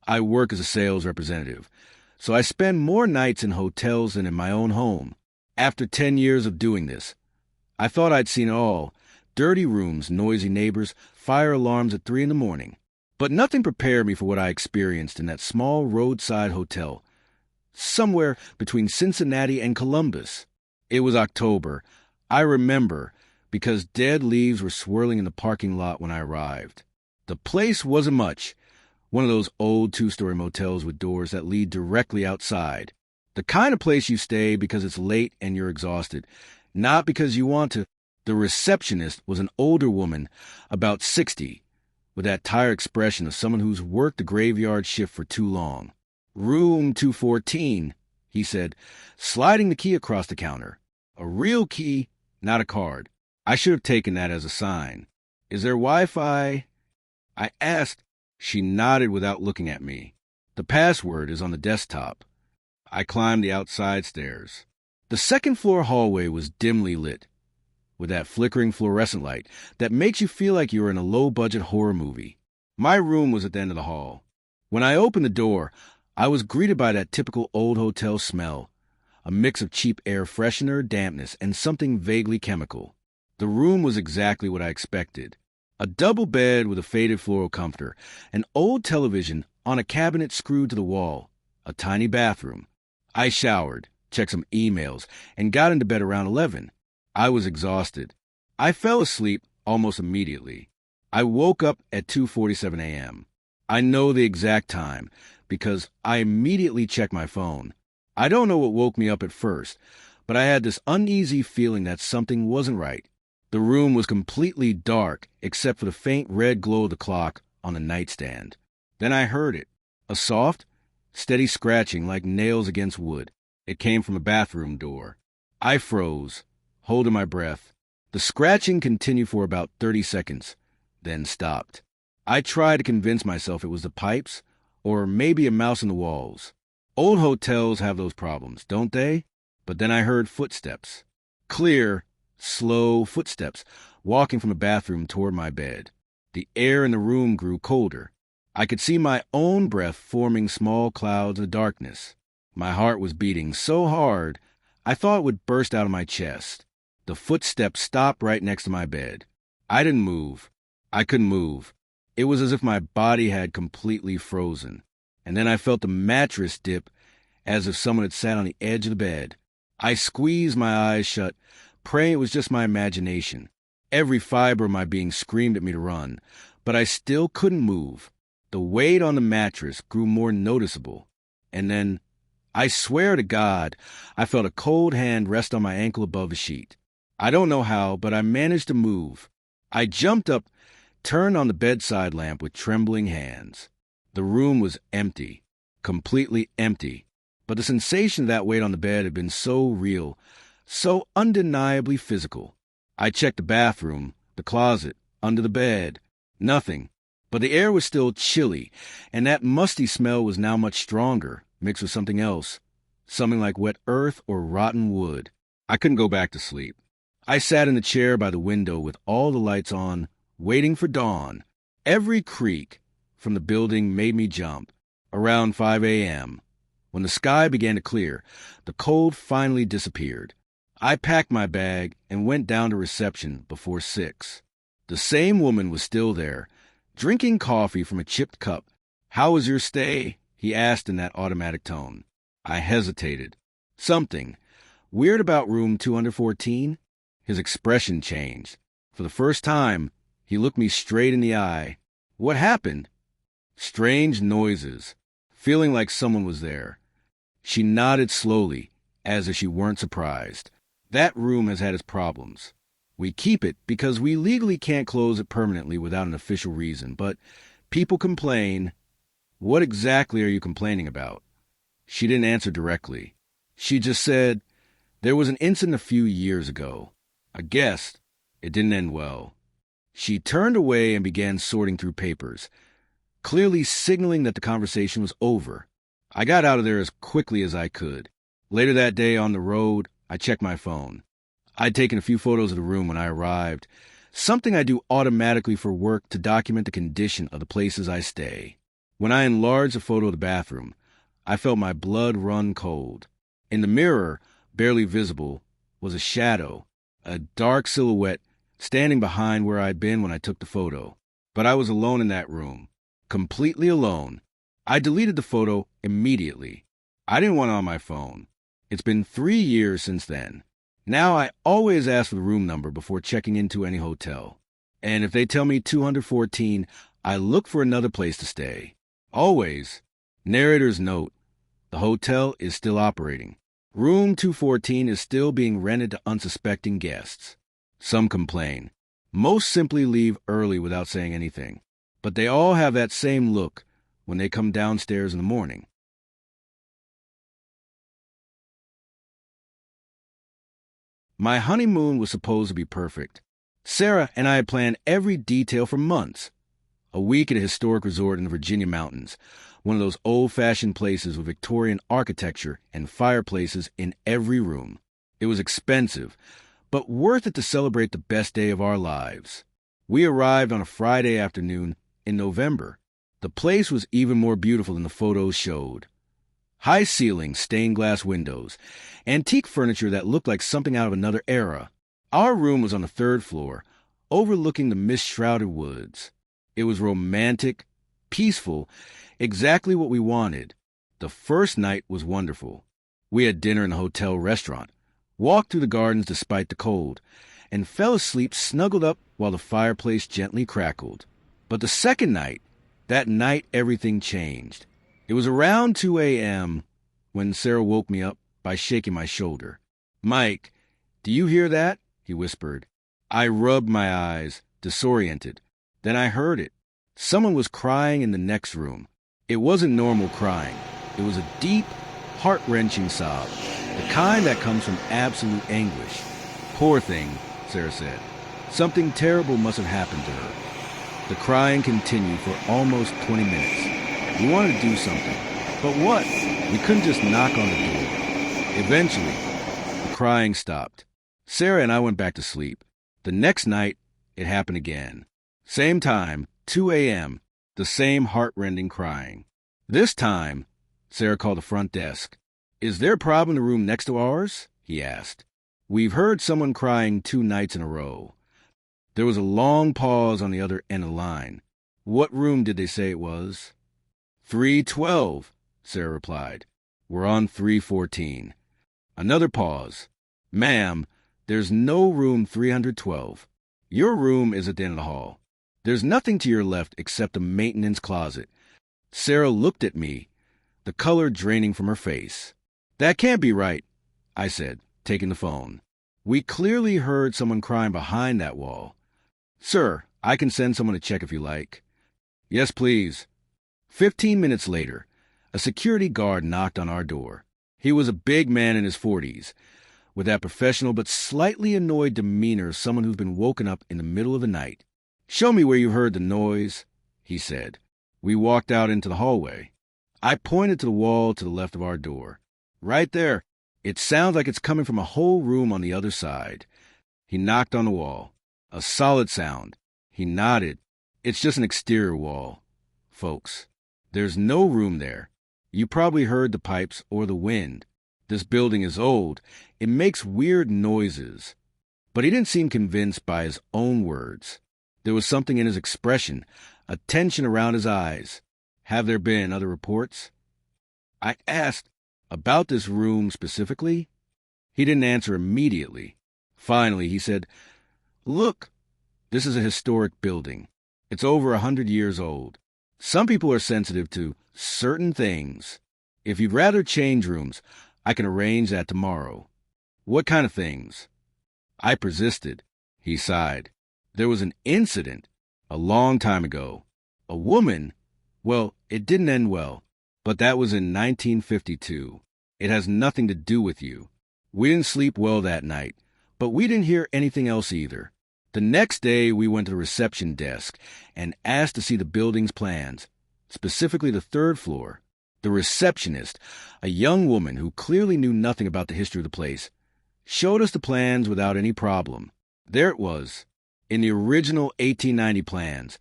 I work as a sales representative, so I spend more nights in hotels than in my own home. After 10 years of doing this, I thought I'd seen it all. Dirty rooms, noisy neighbors, fire alarms at 3 in the morning. But nothing prepared me for what I experienced in that small roadside hotel, somewhere between Cincinnati and Columbus. It was October. I remember, because dead leaves were swirling in the parking lot when I arrived. The place wasn't much. One of those old two-story motels with doors that lead directly outside. The kind of place you stay because it's late and you're exhausted, not because you want to. The receptionist was an older woman, about 60, with that tired expression of someone who's worked the graveyard shift for too long. "Room 214, he said, sliding the key across the counter. A real key, not a card. I should have taken that as a sign. "Is there Wi-Fi?" I asked. She nodded without looking at me. "The password is on the desktop." I climbed the outside stairs. The second-floor hallway was dimly lit, with that flickering fluorescent light that makes you feel like you're in a low-budget horror movie. My room was at the end of the hall. When I opened the door, I was greeted by that typical old hotel smell, a mix of cheap air freshener, dampness, and something vaguely chemical. The room was exactly what I expected. A double bed with a faded floral comforter, an old television on a cabinet screwed to the wall, a tiny bathroom. I showered, checked some emails, and got into bed around 11. I was exhausted. I fell asleep almost immediately. I woke up at 2:47 a.m. I know the exact time because I immediately checked my phone. I don't know what woke me up at first, but I had this uneasy feeling that something wasn't right. The room was completely dark except for the faint red glow of the clock on the nightstand. Then I heard it, a soft, steady scratching like nails against wood. It came from a bathroom door. I froze, holding my breath. The scratching continued for about 30 seconds, then stopped. I tried to convince myself it was the pipes, or maybe a mouse in the walls. Old hotels have those problems, don't they? But then I heard footsteps. Clear, slow footsteps, walking from the bathroom toward my bed. The air in the room grew colder. I could see my own breath forming small clouds of darkness. My heart was beating so hard, I thought it would burst out of my chest. The footsteps stopped right next to my bed. I didn't move. I couldn't move. It was as if my body had completely frozen. And then I felt the mattress dip, as if someone had sat on the edge of the bed. I squeezed my eyes shut, praying it was just my imagination. Every fiber of my being screamed at me to run, but I still couldn't move. The weight on the mattress grew more noticeable. And then, I swear to God, I felt a cold hand rest on my ankle above the sheet. I don't know how, but I managed to move. I jumped up, turned on the bedside lamp with trembling hands. The room was empty, completely empty. But the sensation of that weight on the bed had been so real, so undeniably physical. I checked the bathroom, the closet, under the bed. Nothing. But the air was still chilly, and that musty smell was now much stronger, mixed with something else. Something like wet earth or rotten wood. I couldn't go back to sleep. I sat in the chair by the window with all the lights on, waiting for dawn. Every creak from the building made me jump. Around 5 a.m., when the sky began to clear, the cold finally disappeared. I packed my bag and went down to reception before 6. The same woman was still there, drinking coffee from a chipped cup. "How was your stay?" he asked in that automatic tone. I hesitated. Something weird about room 214? His expression changed. For the first time, he looked me straight in the eye. "What happened?" Strange noises, feeling like someone was there. She nodded slowly, as if she weren't surprised. "That room has had its problems. We keep it because we legally can't close it permanently without an official reason, but people complain." "What exactly are you complaining about?" She didn't answer directly. She just said, "There was an incident a few years ago. I guess it didn't end well." She turned away and began sorting through papers, clearly signaling that the conversation was over. I got out of there as quickly as I could. Later that day on the road, I checked my phone. I'd taken a few photos of the room when I arrived, something I do automatically for work to document the condition of the places I stay. When I enlarged the photo of the bathroom, I felt my blood run cold. In the mirror, barely visible, was a shadow, a dark silhouette standing behind where I'd been when I took the photo. But I was alone in that room, completely alone. I deleted the photo immediately. I didn't want it on my phone. It's been 3 years since then. Now I always ask for the room number before checking into any hotel. And if they tell me 214, I look for another place to stay. Always. Narrator's note. The hotel is still operating. Room 214 is still being rented to unsuspecting guests. Some complain. Most simply leave early without saying anything. But they all have that same look when they come downstairs in the morning. My honeymoon was supposed to be perfect. Sarah and I had planned every detail for months. A week at a historic resort in the Virginia mountains, one of those old-fashioned places with Victorian architecture and fireplaces in every room. It was expensive, but worth it to celebrate the best day of our lives. We arrived on a Friday afternoon in November. The place was even more beautiful than the photos showed. High ceilings, stained glass windows, antique furniture that looked like something out of another era. Our room was on the 3rd floor, overlooking the mist-shrouded woods. It was romantic, peaceful, exactly what we wanted. The first night was wonderful. We had dinner in the hotel restaurant, walked through the gardens despite the cold, and fell asleep snuggled up while the fireplace gently crackled. But the second night, that night everything changed. It was around 2 a.m. when Sarah woke me up by shaking my shoulder. "Mike, do you hear that?" he whispered. I rubbed my eyes, disoriented. Then I heard it. Someone was crying in the next room. It wasn't normal crying. It was a deep, heart-wrenching sob, the kind that comes from absolute anguish. "Poor thing," Sarah said. "Something terrible must have happened to her." The crying continued for almost 20 minutes. We wanted to do something. But what? We couldn't just knock on the door. Eventually, the crying stopped. Sarah and I went back to sleep. The next night, it happened again. Same time, 2 a.m., the same heart-rending crying. This time, Sarah called the front desk. "Is there a problem in the room next to ours?" he asked. "We've heard someone crying 2 nights in a row." There was a long pause on the other end of the line. "What room did they say it was?" 312, Sarah replied. "We're on 314. Another pause. "Ma'am, there's no room 312. Your room is at the end of the hall. There's nothing to your left except a maintenance closet." Sarah looked at me, the color draining from her face. "That can't be right," I said, taking the phone. "We clearly heard someone crying behind that wall." "Sir, I can send someone to check if you like." "Yes, please." 15 minutes later, a security guard knocked on our door. He was a big man in his 40s, with that professional but slightly annoyed demeanor of someone who's been woken up in the middle of the night. "Show me where you heard the noise," he said. We walked out into the hallway. I pointed to the wall to the left of our door. "Right there. It sounds like it's coming from a whole room on the other side." He knocked on the wall. A solid sound. He nodded. "It's just an exterior wall, folks. There's no room there. You probably heard the pipes or the wind. This building is old. It makes weird noises." But he didn't seem convinced by his own words. There was something in his expression, a tension around his eyes. "Have there been other reports?" I asked, "About this room specifically?" He didn't answer immediately. Finally, he said, "Look, this is a historic building. It's over 100 years old. Some people are sensitive to certain things. If you'd rather change rooms, I can arrange that tomorrow." "What kind of things?" I persisted. He sighed. "There was an incident a long time ago. A woman, well, it didn't end well, but that was in 1952. It has nothing to do with you. We didn't sleep well that night, but we didn't hear anything else either. The next day, we went to the reception desk and asked to see the building's plans, specifically the 3rd floor. The receptionist, a young woman who clearly knew nothing about the history of the place, showed us the plans without any problem. There it was. In the original 1890 plans,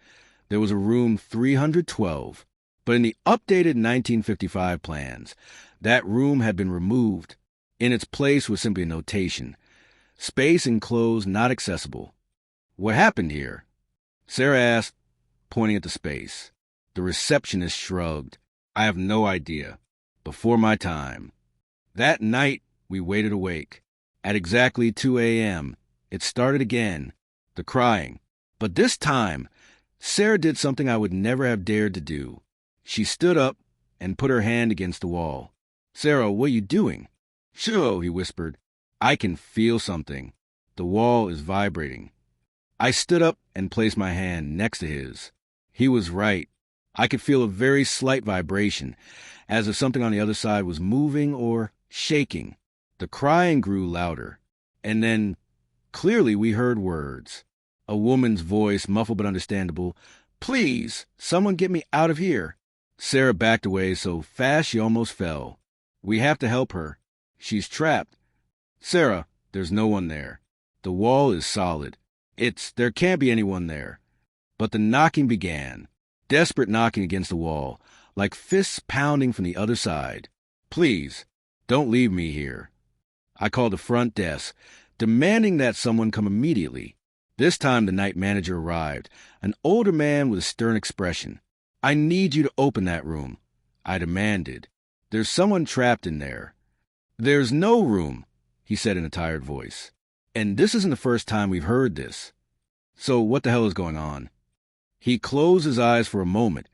there was a room 312. But in the updated 1955 plans, that room had been removed. In its place was simply a notation: space enclosed, not accessible. What happened here? Sarah asked, pointing at the space. The receptionist shrugged. I have no idea. Before my time. That night, we waited awake. At exactly 2 a.m., it started again, the crying. But this time, Sarah did something I would never have dared to do. She stood up and put her hand against the wall. Sarah, what are you doing? Sure, he whispered. I can feel something. The wall is vibrating. I stood up and placed my hand next to his. He was right. I could feel a very slight vibration, as if something on the other side was moving or shaking. The crying grew louder, and then, clearly we heard words. A woman's voice, muffled but understandable. Please, someone get me out of here. Sarah backed away so fast she almost fell. We have to help her. She's trapped. Sarah, there's no one there. The wall is solid. There can't be anyone there. But the knocking began. Desperate knocking against the wall, like fists pounding from the other side. Please, don't leave me here. I called the front desk, demanding that someone come immediately. This time the night manager arrived, an older man with a stern expression. I need you to open that room, I demanded. There's someone trapped in there. There's no room, he said in a tired voice. And this isn't the first time we've heard this. So what the hell is going on? He closed his eyes for a moment,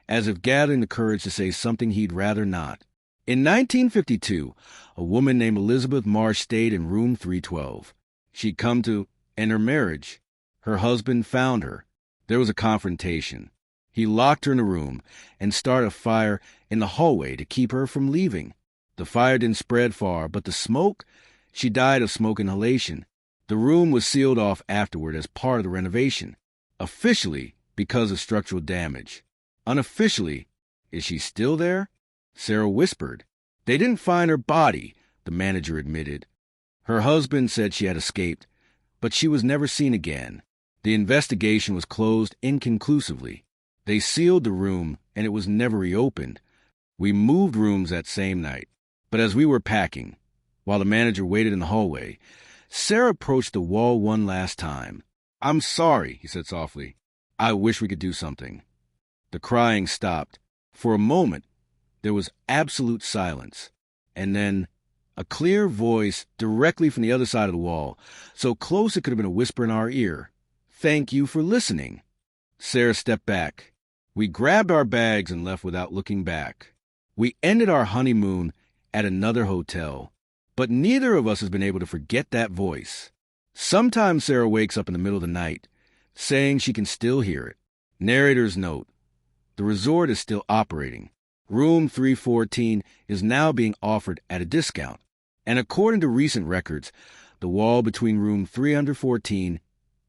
as if gathering the courage to say something he'd rather not. In 1952, a woman named Elizabeth Marsh stayed in room 312. She'd come to end her marriage. Her husband found her. There was a confrontation. He locked her in a room and started a fire in the hallway to keep her from leaving. The fire didn't spread far, but the smoke, she died of smoke inhalation. The room was sealed off afterward as part of the renovation. Officially, because of structural damage. Unofficially, is she still there? Sarah whispered. They didn't find her body, the manager admitted. Her husband said she had escaped, but she was never seen again. The investigation was closed inconclusively. They sealed the room, and it was never reopened. We moved rooms that same night. But as we were packing, while the manager waited in the hallway, Sarah approached the wall one last time. I'm sorry, he said softly. I wish we could do something. The crying stopped. For a moment, there was absolute silence. And then, a clear voice directly from the other side of the wall, so close it could have been a whisper in our ear. Thank you for listening. Sarah stepped back. We grabbed our bags and left without looking back. We ended our honeymoon at another hotel, but neither of us has been able to forget that voice. Sometimes Sarah wakes up in the middle of the night, saying she can still hear it. Narrator's note. The resort is still operating. Room 314 is now being offered at a discount. And according to recent records, the wall between room 314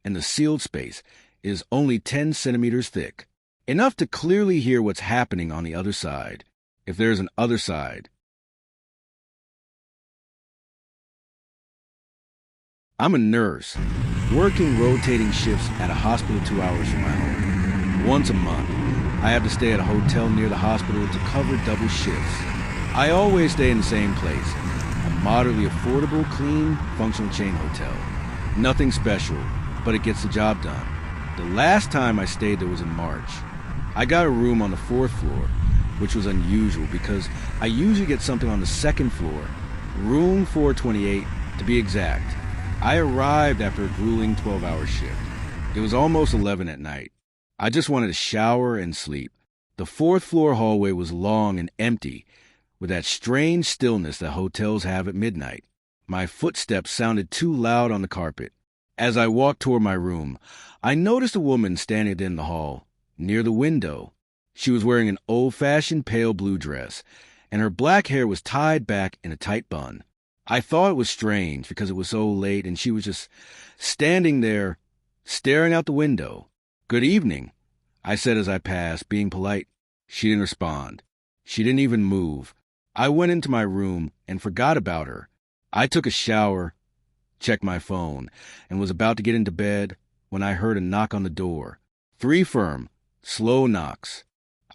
and the sealed space is only 10 centimeters thick. Enough to clearly hear what's happening on the other side, if there's an other side. I'm a nurse, working rotating shifts at a hospital 2 hours from my home. Once a month, I have to stay at a hotel near the hospital to cover double shifts. I always stay in the same place, a moderately affordable, clean, functional chain hotel. Nothing special, but it gets the job done. The last time I stayed there was in March. I got a room on the 4th floor, which was unusual because I usually get something on the 2nd floor, room 428 to be exact. I arrived after a grueling 12-hour shift. It was almost 11 at night. I just wanted to shower and sleep. The 4th floor hallway was long and empty, with that strange stillness that hotels have at midnight. My footsteps sounded too loud on the carpet. As I walked toward my room, I noticed a woman standing in the hall, near the window. She was wearing an old-fashioned pale blue dress, and her black hair was tied back in a tight bun. I thought it was strange because it was so late and she was just standing there, staring out the window. Good evening, I said as I passed, being polite. She didn't respond. She didn't even move. I went into my room and forgot about her. I took a shower, checked my phone, and was about to get into bed when I heard a knock on the door. 3 firm, slow knocks.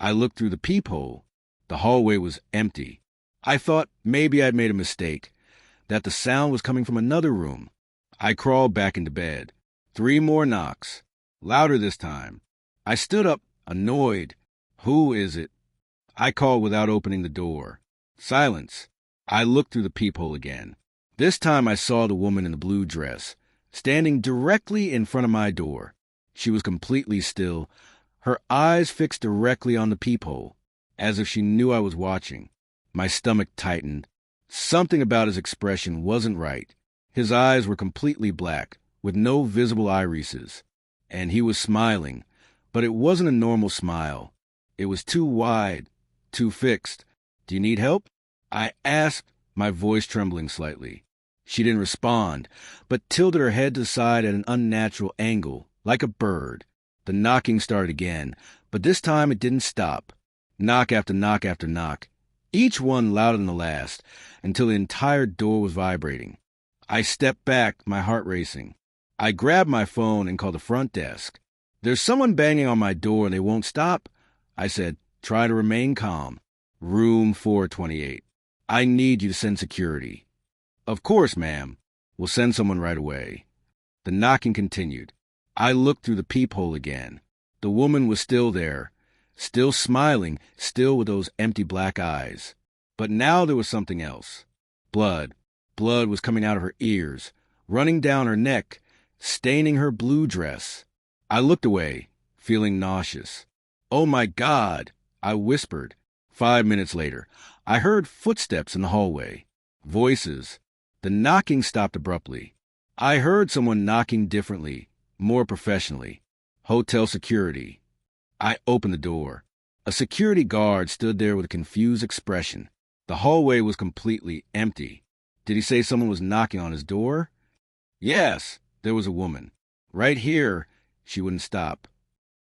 I looked through the peephole. The hallway was empty. I thought maybe I'd made a mistake, that the sound was coming from another room. I crawled back into bed. 3 more knocks. Louder this time. I stood up, annoyed. Who is it? I called without opening the door. Silence. I looked through the peephole again. This time I saw the woman in the blue dress, standing directly in front of my door. She was completely still, her eyes fixed directly on the peephole, as if she knew I was watching. My stomach tightened. Something about his expression wasn't right. His eyes were completely black, with no visible irises. And he was smiling, but it wasn't a normal smile. It was too wide, too fixed. "Do you need help?" I asked, my voice trembling slightly. She didn't respond, but tilted her head to the side at an unnatural angle, like a bird. The knocking started again, but this time it didn't stop. Knock after knock after knock, each one louder than the last, until the entire door was vibrating. I stepped back, my heart racing. I grabbed my phone and called the front desk. "There's someone banging on my door and they won't stop," I said. "Try to remain calm." "Room 428. I need you to send security." "Of course, ma'am. We'll send someone right away." The knocking continued. I looked through the peephole again. The woman was still there, still smiling, still with those empty black eyes. But now there was something else. Blood. Blood was coming out of her ears, running down her neck, staining her blue dress. I looked away, feeling nauseous. "Oh my God," I whispered. 5 minutes later, I heard footsteps in the hallway. Voices. The knocking stopped abruptly. I heard someone knocking differently, more professionally. Hotel security. I opened the door. A security guard stood there with a confused expression. The hallway was completely empty. Did he say someone was knocking on his door? Yes, there was a woman. Right here. She wouldn't stop.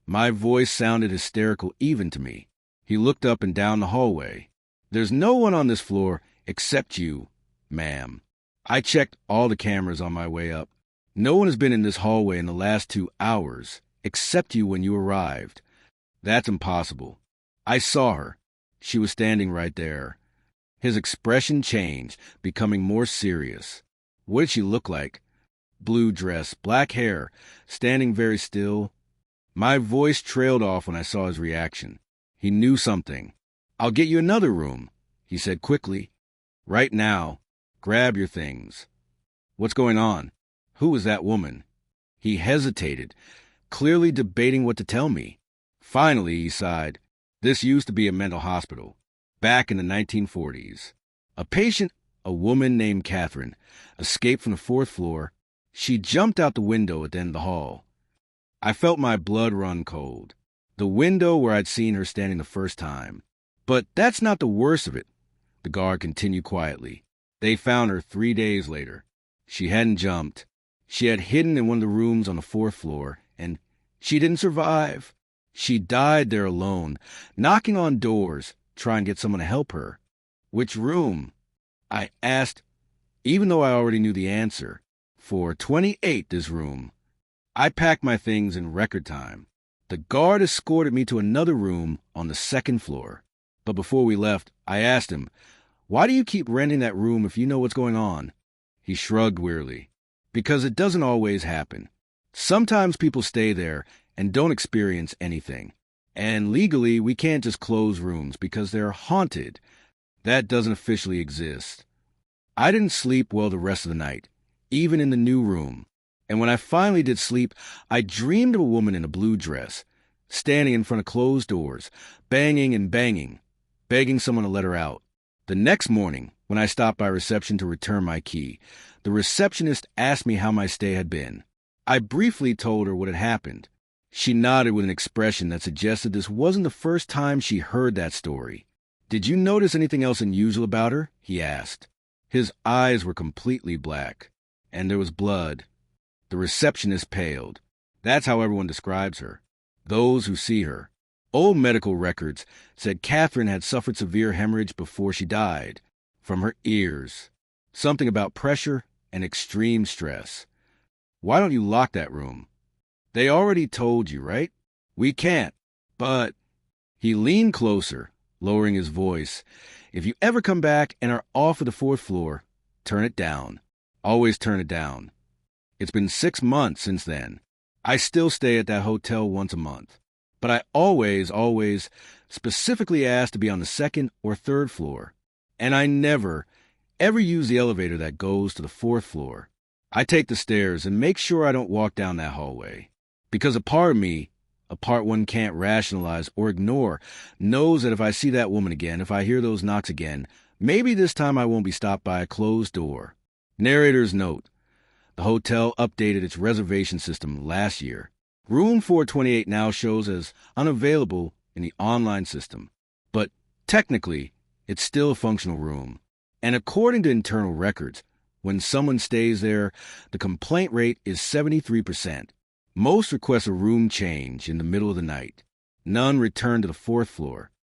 My voice sounded hysterical even to me. He looked up and down the hallway. "There's no one on this floor except you, ma'am." I checked all the cameras on my way up. "No one has been in this hallway in the last 2 hours, except you when you arrived." "That's impossible." I saw her. She was standing right there. His expression changed, becoming more serious. What did she look like? Blue dress, black hair, standing very still. My voice trailed off when I saw his reaction. He knew something. "I'll get you another room," he said quickly. "Right now. Grab your things." "What's going on? Who is that woman?" He hesitated, clearly debating what to tell me. Finally, he sighed. "This used to be a mental hospital, back in the 1940s. A patient, a woman named Catherine, escaped from the 4th floor. She jumped out the window at the end of the hall." I felt my blood run cold. The window where I'd seen her standing the first time. "But that's not the worst of it," the guard continued quietly. "They found her 3 days later. She hadn't jumped. She had hidden in one of the rooms on the 4th floor, and she didn't survive. She died there alone, knocking on doors, trying to get someone to help her." "Which room?" I asked, even though I already knew the answer. "428, this room." I packed my things in record time. The guard escorted me to another room on the 2nd floor. But before we left, I asked him, "Why do you keep renting that room if you know what's going on?" He shrugged wearily. "Because it doesn't always happen. Sometimes people stay there and don't experience anything. And legally, we can't just close rooms because they're haunted. That doesn't officially exist." I didn't sleep well the rest of the night, even in the new room. And when I finally did sleep, I dreamed of a woman in a blue dress, standing in front of closed doors, banging and banging, begging someone to let her out. The next morning, when I stopped by reception to return my key, the receptionist asked me how my stay had been. I briefly told her what had happened. She nodded with an expression that suggested this wasn't the first time she heard that story. "Did you notice anything else unusual about her?" he asked. His eyes were completely black, and there was blood. The receptionist paled. That's how everyone describes her. Those who see her. Old medical records said Catherine had suffered severe hemorrhage before she died, from her ears. Something about pressure and extreme stress. "Why don't you lock that room?" "They already told you, right?" "We can't, but..." He leaned closer, lowering his voice. If you ever come back and are off of the 4th floor, turn it down. Always turn it down. It's been 6 months since then. I still stay at that hotel once a month. But I always specifically ask to be on the 2nd or 3rd floor. And I never, ever use the elevator that goes to the 4th floor. I take the stairs and make sure I don't walk down that hallway. Because a part of me, a part one can't rationalize or ignore, knows that if I see that woman again, if I hear those knocks again, maybe this time I won't be stopped by a closed door. Narrator's note. The hotel updated its reservation system last year. Room 428 now shows as unavailable in the online system. But technically, it's still a functional room. And according to internal records, when someone stays there, the complaint rate is 73%. Most request a room change in the middle of the night. None return to the 4th floor.